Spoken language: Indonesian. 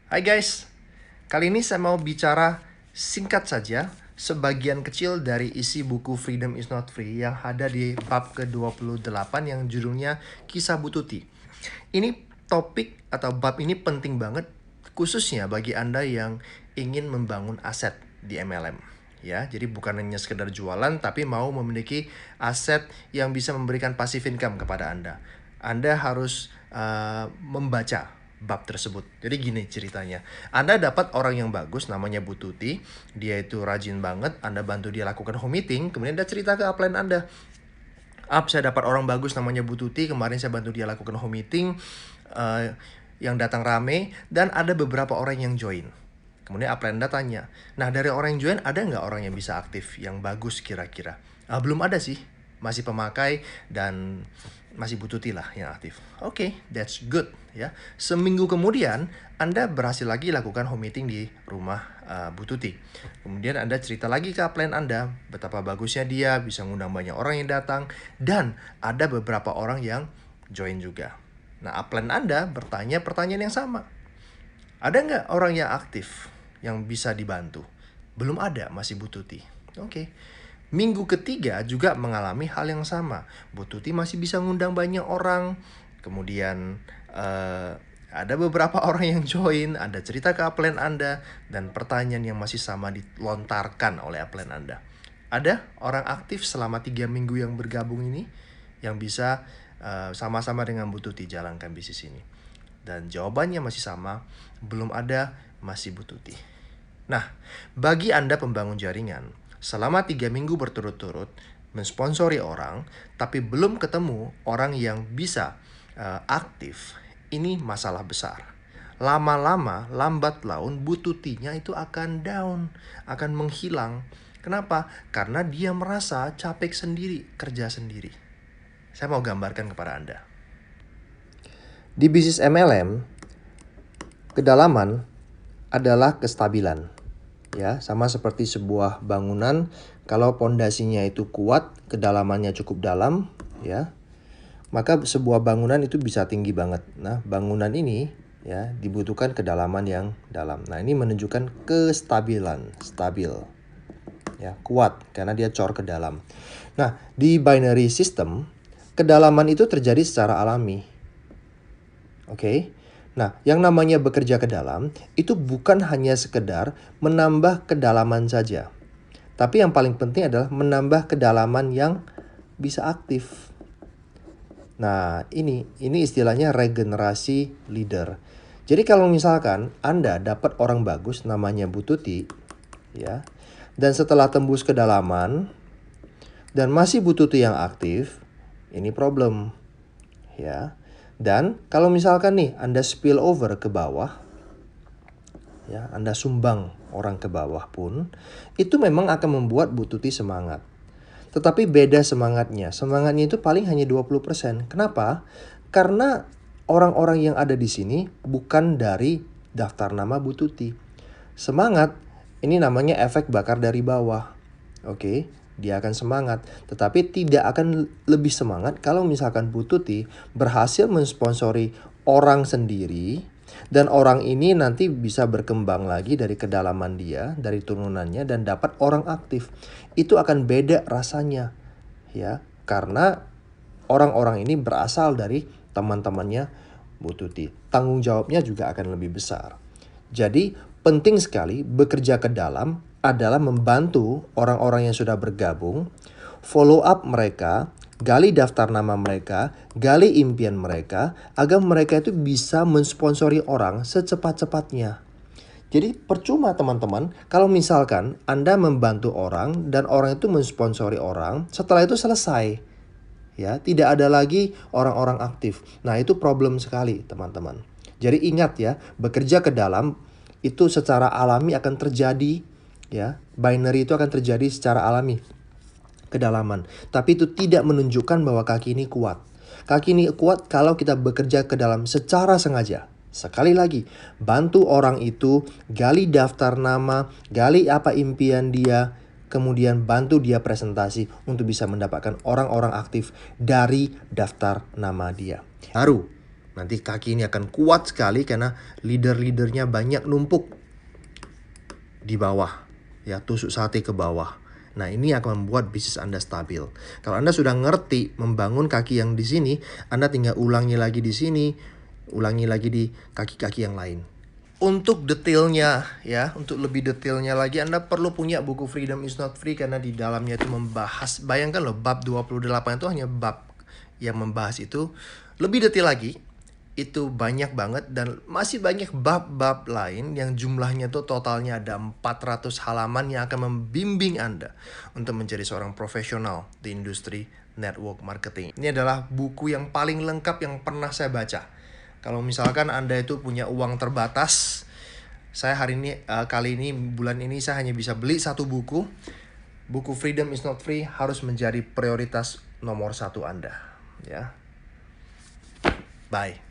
Hai guys, kali ini saya mau bicara singkat saja sebagian kecil dari isi buku Freedom is Not Free yang ada di bab ke-28 yang judulnya Kisah Bu Tuti. Ini topik atau bab ini penting banget khususnya bagi Anda yang ingin membangun aset di MLM. Ya, jadi bukan hanya sekedar jualan tapi mau memiliki aset yang bisa memberikan passive income kepada Anda. Anda harus membaca bab tersebut. Jadi gini ceritanya. Anda dapat orang yang bagus namanya Bu Tuti. Dia itu rajin banget. Anda bantu dia lakukan home meeting. Kemudian Anda cerita ke upline Anda. Saya dapat orang bagus namanya Bu Tuti. Kemarin saya bantu dia lakukan home meeting. Yang datang rame. Dan ada beberapa orang yang join. Kemudian upline Anda tanya. Nah dari orang yang join ada nggak orang yang bisa aktif? Yang bagus kira-kira? Belum ada sih. Masih pemakai dan masih Bu Tuti lah yang aktif. Oke, that's good ya. Seminggu kemudian Anda berhasil lagi lakukan home meeting di rumah Bu Tuti. Kemudian Anda cerita lagi ke upline Anda betapa bagusnya dia bisa ngundang banyak orang yang datang dan ada beberapa orang yang join juga. Nah, upline Anda bertanya pertanyaan yang sama. Ada nggak orang yang aktif yang bisa dibantu? Belum ada, masih Bu Tuti. Oke. Minggu ketiga juga mengalami hal yang sama. Bu Tuti masih bisa ngundang banyak orang. Kemudian ada beberapa orang yang join. Anda cerita ke upline Anda. Dan pertanyaan yang masih sama dilontarkan oleh upline Anda. Ada orang aktif selama 3 minggu yang bergabung ini yang bisa sama-sama dengan Bu Tuti jalankan bisnis ini. Dan jawabannya masih sama. Belum ada, masih Bu Tuti. Nah, bagi Anda pembangun jaringan, selama 3 minggu berturut-turut mensponsori orang, tapi belum ketemu orang yang bisa aktif, ini masalah besar. Lama-lama, lambat laun, Bu Tutinya itu akan down, akan menghilang. Kenapa? Karena dia merasa capek sendiri, kerja sendiri. Saya mau gambarkan kepada Anda. Di bisnis MLM, kedalaman adalah kestabilan. Ya, sama seperti sebuah bangunan, kalau pondasinya itu kuat, kedalamannya cukup dalam, ya, maka sebuah bangunan itu bisa tinggi banget. Nah, bangunan ini ya dibutuhkan kedalaman yang dalam. Nah, ini menunjukkan kestabilan, stabil. Ya, kuat karena dia cor ke dalam. Nah, di binary system, kedalaman itu terjadi secara alami. Oke. Nah, yang namanya bekerja ke dalam itu bukan hanya sekedar menambah kedalaman saja. Tapi yang paling penting adalah menambah kedalaman yang bisa aktif. Nah, ini istilahnya regenerasi leader. Jadi kalau misalkan Anda dapat orang bagus namanya Bu Tuti, ya. Dan setelah tembus kedalaman dan masih Bu Tuti yang aktif, ini problem. Ya. Dan kalau misalkan nih Anda spill over ke bawah, ya, Anda sumbang orang ke bawah pun, itu memang akan membuat Bu Tuti semangat. Tetapi beda semangatnya. Semangatnya itu paling hanya 20%. Kenapa? Karena orang-orang yang ada di sini bukan dari daftar nama Bu Tuti. Semangat, ini namanya efek bakar dari bawah. Oke. Dia akan semangat, tetapi tidak akan lebih semangat kalau misalkan Bu Tuti berhasil mensponsori orang sendiri dan orang ini nanti bisa berkembang lagi dari kedalaman dia, dari turunannya dan dapat orang aktif. Itu akan beda rasanya, ya, karena orang-orang ini berasal dari teman-temannya Bu Tuti. Tanggung jawabnya juga akan lebih besar. Jadi penting sekali bekerja ke dalam adalah membantu orang-orang yang sudah bergabung, follow up mereka, gali daftar nama mereka, gali impian mereka, agar mereka itu bisa mensponsori orang secepat-cepatnya. Jadi percuma teman-teman, kalau misalkan Anda membantu orang dan orang itu mensponsori orang, setelah itu selesai. Ya, tidak ada lagi orang-orang aktif. Nah, itu problem sekali teman-teman. Jadi ingat ya, bekerja ke dalam itu secara alami akan terjadi. Ya, binary itu akan terjadi secara alami, kedalaman. Tapi itu tidak menunjukkan bahwa kaki ini kuat. Kaki ini kuat kalau kita bekerja ke dalam secara sengaja. Sekali lagi, bantu orang itu, gali daftar nama, gali apa impian dia, kemudian bantu dia presentasi untuk bisa mendapatkan orang-orang aktif dari daftar nama dia. Baru Nanti kaki ini akan kuat sekali karena leader-leadernya banyak numpuk di bawah, ya, tusuk sate ke bawah. Nah, ini akan membuat bisnis Anda stabil. Kalau Anda sudah ngerti membangun kaki yang di sini, Anda tinggal ulangi lagi di sini, ulangi lagi di kaki-kaki yang lain. Untuk detailnya, ya, untuk lebih detailnya lagi, Anda perlu punya buku Freedom is Not Free, karena di dalamnya itu membahas, bayangkan loh, bab 28 itu hanya bab yang membahas itu. Lebih detail lagi, itu banyak banget, dan masih banyak bab-bab lain yang jumlahnya tuh totalnya ada 400 halaman yang akan membimbing Anda untuk menjadi seorang profesional di industri network marketing. Ini adalah buku yang paling lengkap yang pernah saya baca. Kalau misalkan Anda itu punya uang terbatas, saya kali ini bulan ini saya hanya bisa beli satu buku. Buku Freedom is Not Free harus menjadi prioritas nomor 1 Anda, ya. Bye.